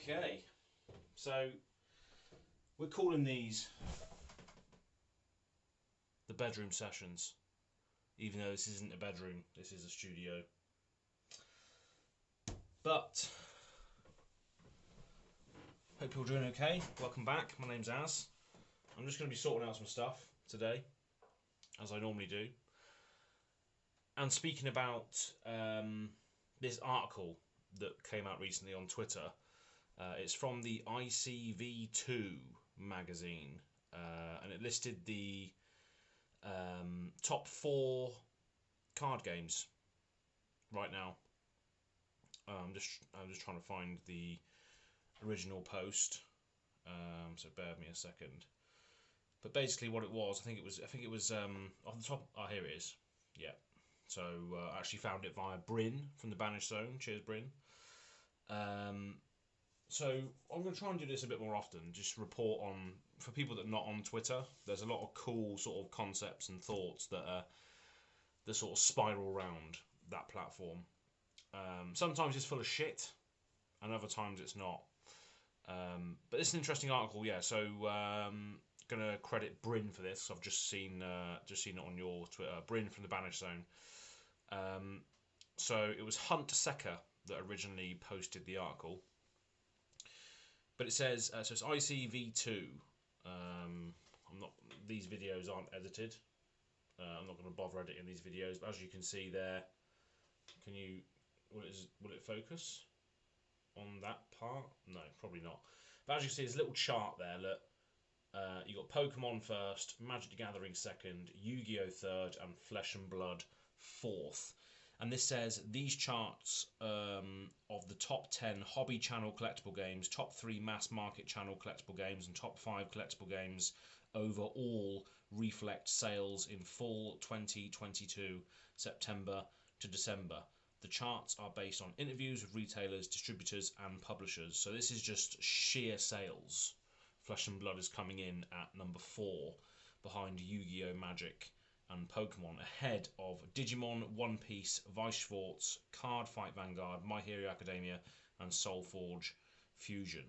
Okay, so we're calling these the bedroom sessions, even though this isn't a bedroom, this is a studio. But hope you're doing okay. Welcome back. My name's Az. I'm just going to be sorting out some stuff today, as I normally do. And speaking about this article that came out recently on Twitter, it's from the ICV2 magazine, and it listed the top 4 card games right now. I'm just trying to find the original post, so bear with me a second. But basically, what it was, I think it was off the top. Oh, here it is. Yeah. So I actually found it via Bryn from the Banished Zone. Cheers, Bryn. So I'm going to try and do this a bit more often. Just report on, for people that are not on Twitter, there's a lot of cool sort of concepts and thoughts that sort of spiral around that platform. Sometimes it's full of shit, and other times it's not. But it's an interesting article, yeah. So gonna credit Bryn for this. I've just seen it on your Twitter. Bryn from the Banished Zone. So it was Hunt Secker that originally posted the article. But it says, so it's ICV2. These videos aren't edited. I'm not going to bother editing these videos. But as you can see there, will it focus on that part? No, probably not. But as you see, there's a little chart there. Look, you got Pokemon first, Magic the Gathering second, Yu-Gi-Oh third, and Flesh and Blood fourth. And this says these charts of the top 10 hobby channel collectible games, top 3 mass market channel collectible games, and top 5 collectible games overall reflect sales in full 2022, September to December. The charts are based on interviews with retailers, distributors, and publishers. So this is just sheer sales. Flesh and Blood is coming in at number 4, behind Yu-Gi-Oh! Magic and Pokemon, ahead of Digimon, One Piece, Vice Schwartz, Card Fight Vanguard, My Hero Academia, and Soulforge Fusion.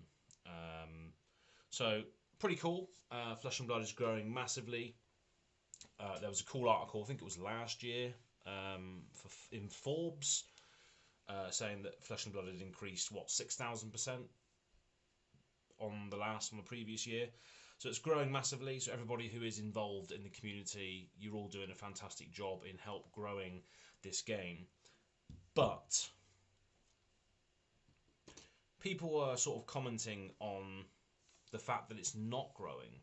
So pretty cool. Flesh and Blood is growing massively. There was a cool article, I think it was last year, in Forbes, saying that Flesh and Blood had increased 6,000% on the previous year. So it's growing massively. So everybody who is involved in the community, you're all doing a fantastic job in help growing this game. But people are sort of commenting on the fact that it's not growing.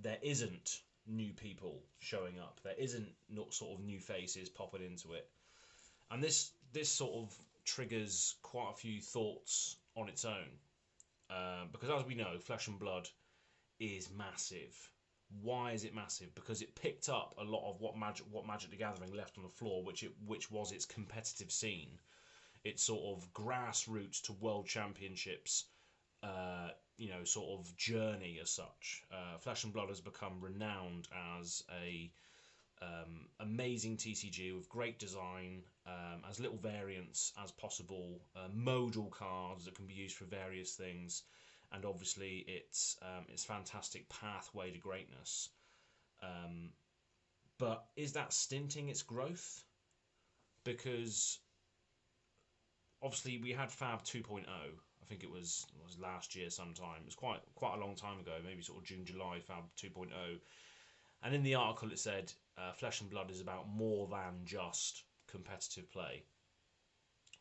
There isn't new people showing up. There isn't sort of new faces popping into it. And this sort of triggers quite a few thoughts on its own. Because as we know, Flesh and Blood is massive. Why is it massive? Because it picked up a lot of what Magic the Gathering left on the floor, which was its competitive scene, its sort of grassroots to world championships, sort of journey as such. Flesh and Blood has become renowned as a amazing TCG with great design, as little variants as possible, modal cards that can be used for various things, and obviously its fantastic pathway to greatness. But is that stinting its growth? Because obviously we had Fab 2.0. I think it was last year sometime. It was quite a long time ago, maybe sort of June, July, Fab 2.0. And in the article it said Flesh and Blood is about more than just competitive play.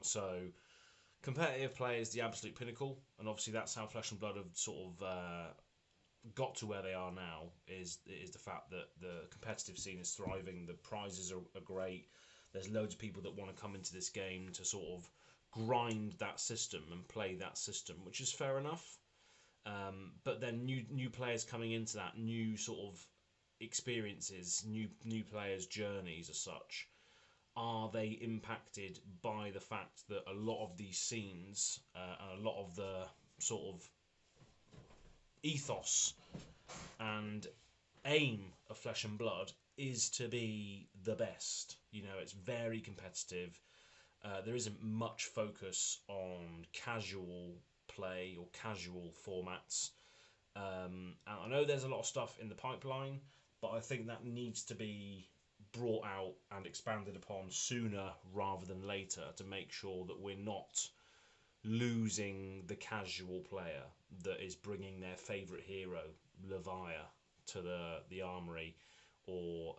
So competitive play is the absolute pinnacle, and obviously that's how Flesh and Blood have sort of got to where they are now, is the fact that the competitive scene is thriving, the prizes are great, there's loads of people that want to come into this game to sort of grind that system and play that system, which is fair enough. But then new players coming into that, new sort of experiences, new players' journeys as such, are they impacted by the fact that a lot of these scenes and a lot of the sort of ethos and aim of Flesh and Blood is to be the best? It's very competitive. there isn't much focus on casual play or casual formats. And I know there's a lot of stuff in the pipeline, but I think that needs to be brought out and expanded upon sooner rather than later to make sure that we're not losing the casual player that is bringing their favourite hero, Levia, to the armory, or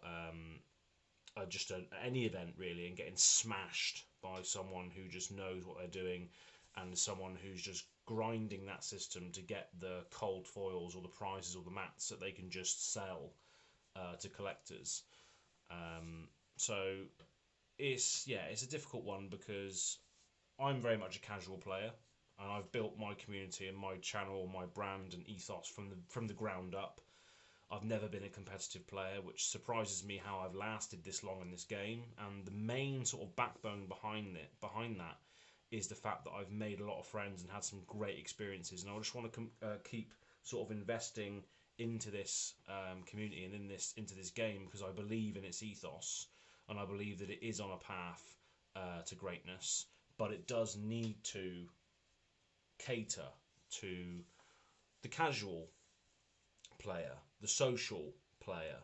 just any event really, and getting smashed by someone who just knows what they're doing and someone who's just grinding that system to get the cold foils or the prizes or the mats that they can just sell to collectors. So it's a difficult one because I'm very much a casual player, and I've built my community and my channel, my brand and ethos from the ground up. I've never been a competitive player, which surprises me how I've lasted this long in this game. And the main sort of backbone behind that is the fact that I've made a lot of friends and had some great experiences. And I just want to keep sort of investing into this community and into this game because I believe in its ethos and I believe that it is on a path to greatness. But it does need to cater to the casual player, the social player,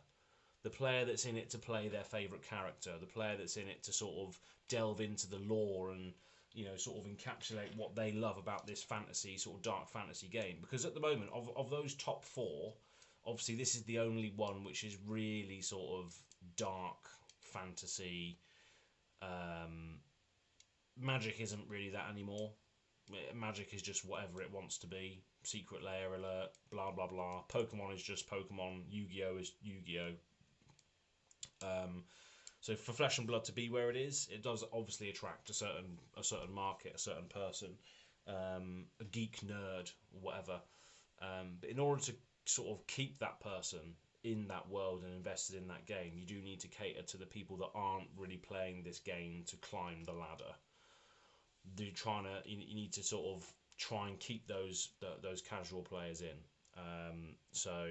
the player that's in it to play their favourite character, the player that's in it to sort of delve into the lore and, you know, sort of encapsulate what they love about this fantasy, sort of dark fantasy game. Because at the moment, of those top four, obviously this is the only one which is really sort of dark fantasy. Magic isn't really that anymore. Magic is just whatever it wants to be. Secret layer alert, blah blah blah. Pokemon is just Pokemon. Yu-Gi-Oh is Yu-Gi-Oh. So for Flesh and Blood to be where it is, it does obviously attract a certain market, a certain person, a geek nerd, whatever. But in order to sort of keep that person in that world and invested in that game, you do need to cater to the people that aren't really playing this game to climb the ladder. You need to sort of try and keep those casual players in. So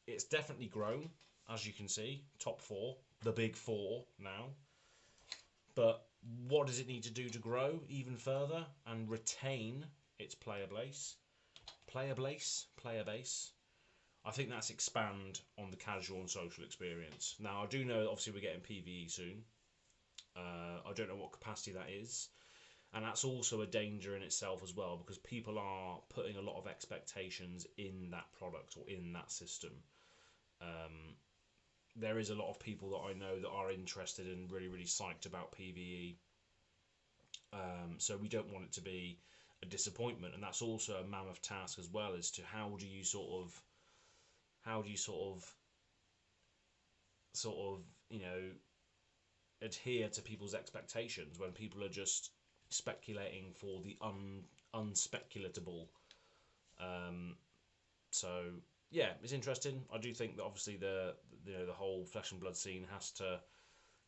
it's definitely grown, as you can see, top four, the big four now. But what does it need to do to grow even further and retain its player base? Player base. I think that's expand on the casual and social experience. Now I do know obviously we're getting PvE soon. I don't know what capacity that is. And that's also a danger in itself as well, because people are putting a lot of expectations in that product or in that system. There is a lot of people that I know that are interested and really, really psyched about PvE. So we don't want it to be a disappointment, and that's also a mammoth task as well, as to how do you sort of you know, adhere to people's expectations when people are just speculating for the unspeculatable. So yeah, it's interesting. I do think that obviously the whole Flesh and Blood scene has to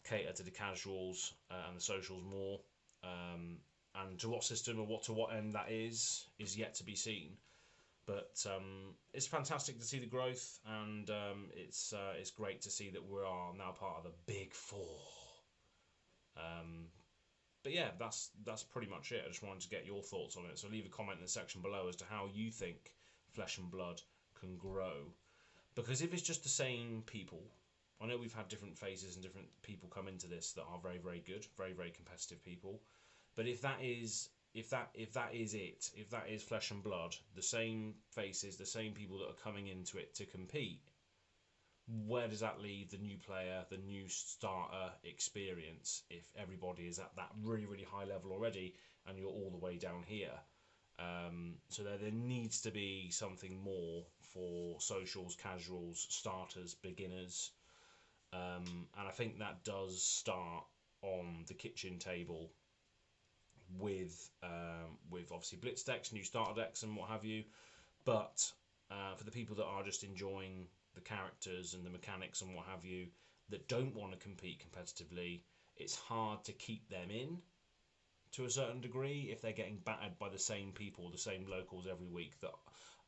cater to the casuals and the socials more. And to what system or to what end that is yet to be seen. But it's fantastic to see the growth, and it's great to see that we are now part of the big four. But yeah, that's pretty much it. I just wanted to get your thoughts on it. So leave a comment in the section below as to how you think Flesh and Blood can grow. Because if it's just the same people, I know we've had different faces and different people come into this that are very, very good, very, very competitive people. But if that is Flesh and Blood, the same faces, the same people that are coming into it to compete, where does that leave the new player, the new starter experience, if everybody is at that really, really high level already and you're all the way down here? So there needs to be something more for socials, casuals, starters, beginners. And I think that does start on the kitchen table with obviously blitz decks, new starter decks and what have you. But for the people that are just enjoying the characters and the mechanics and what have you, that don't want to compete competitively, it's hard to keep them in to a certain degree if they're getting battered by the same people, the same locals every week that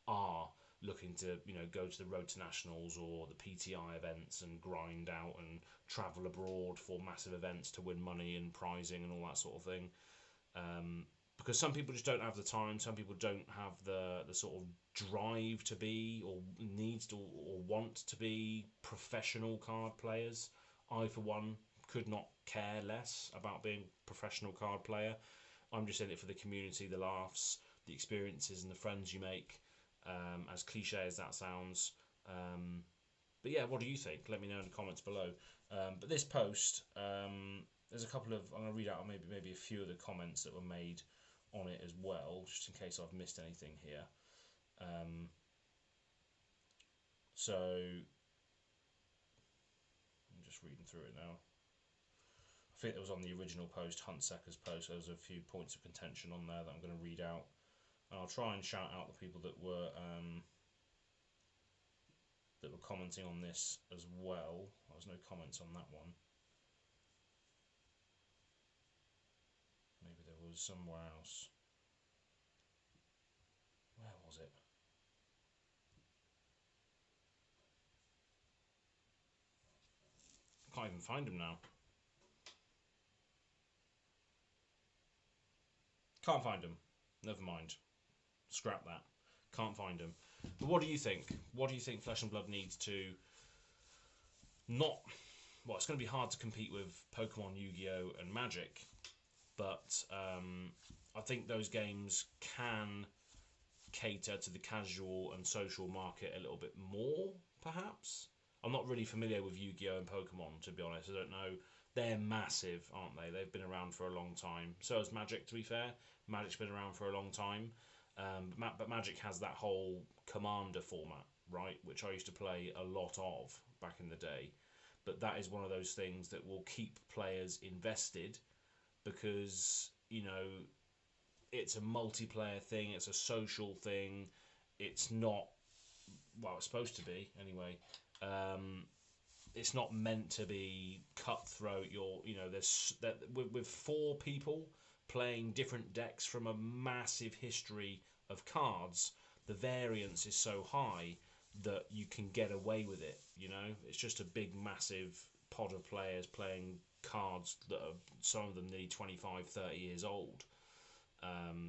are looking to, you know, go to the Road to Nationals or the PTI events and grind out and travel abroad for massive events to win money and prizing and all that sort of thing. Because some people just don't have the time. Some people don't have the sort of drive to be, or needs to, or want to be professional card players. I, for one, could not care less about being a professional card player. I'm just in it for the community, the laughs, the experiences, and the friends you make. As cliche as that sounds. But yeah, what do you think? Let me know in the comments below. But this post, there's a couple of, I'm going to read out maybe a few of the comments that were made on it as well, just in case I've missed anything here. So I'm just reading through it now. I think it was on the original post, Huntseeker's post. There was a few points of contention on there that I'm going to read out. And I'll try and shout out the people that were commenting on this as well. There was no comments on that one. Maybe there was somewhere else. Where was it? I can't even find them now. Can't find them. Never mind. Scrap that. Can't find them. But what do you think? What do you think Flesh and Blood needs to not... Well, it's going to be hard to compete with Pokemon, Yu-Gi-Oh! And Magic, but I think those games can cater to the casual and social market a little bit more, perhaps. I'm not really familiar with Yu-Gi-Oh! And Pokemon, to be honest. I don't know. They're massive, aren't they? They've been around for a long time. So has Magic, to be fair. Magic's been around for a long time. But Magic has that whole Commander format, right? Which I used to play a lot of back in the day. But that is one of those things that will keep players invested because, you know, it's a multiplayer thing, it's a social thing, it's not, well, it's supposed to be anyway. It's not meant to be cutthroat. There's with 4 people playing different decks from a massive history of cards, the variance is so high that you can get away with it. You know, it's just a big, massive pod of players playing cards that are, some of them nearly 25, 30 years old.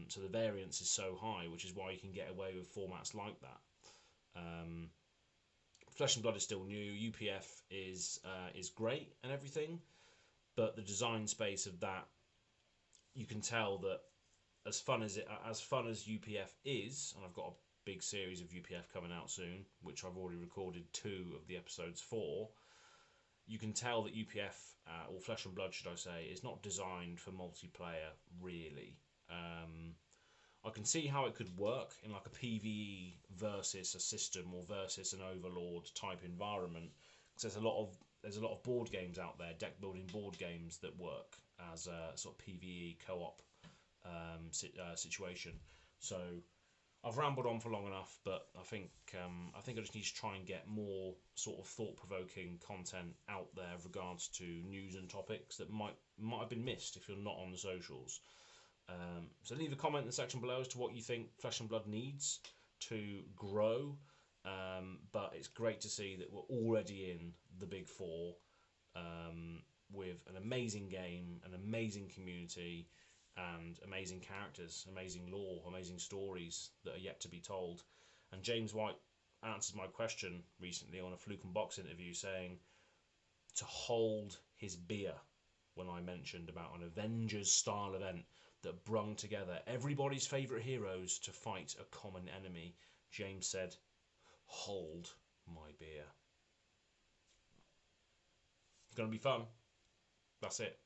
So the variance is so high, which is why you can get away with formats like that. Flesh and Blood is still new. UPF is great and everything, but the design space of that, you can tell that as fun as UPF is, and I've got a big series of UPF coming out soon, which I've already recorded 2 of the episodes for. You can tell that UPF, or Flesh and Blood, should I say, is not designed for multiplayer really. I can see how it could work in like a PvE versus a system or versus an Overlord type environment, because there's a lot of board games out there, deck building board games that work as a sort of PvE co-op situation. So I've rambled on for long enough, but I think I just need to try and get more sort of thought-provoking content out there with regards to news and topics that might have been missed if you're not on the socials. So leave a comment in the section below as to what you think Flesh and Blood needs to grow. But it's great to see that we're already in the big 4 with an amazing game, an amazing community, and amazing characters, amazing lore, amazing stories that are yet to be told. And James White answered my question recently on a Fluke and Box interview, saying to hold his beer when I mentioned about an Avengers style event that brung together everybody's favourite heroes to fight a common enemy. James said, "Hold my beer." It's going to be fun. That's it.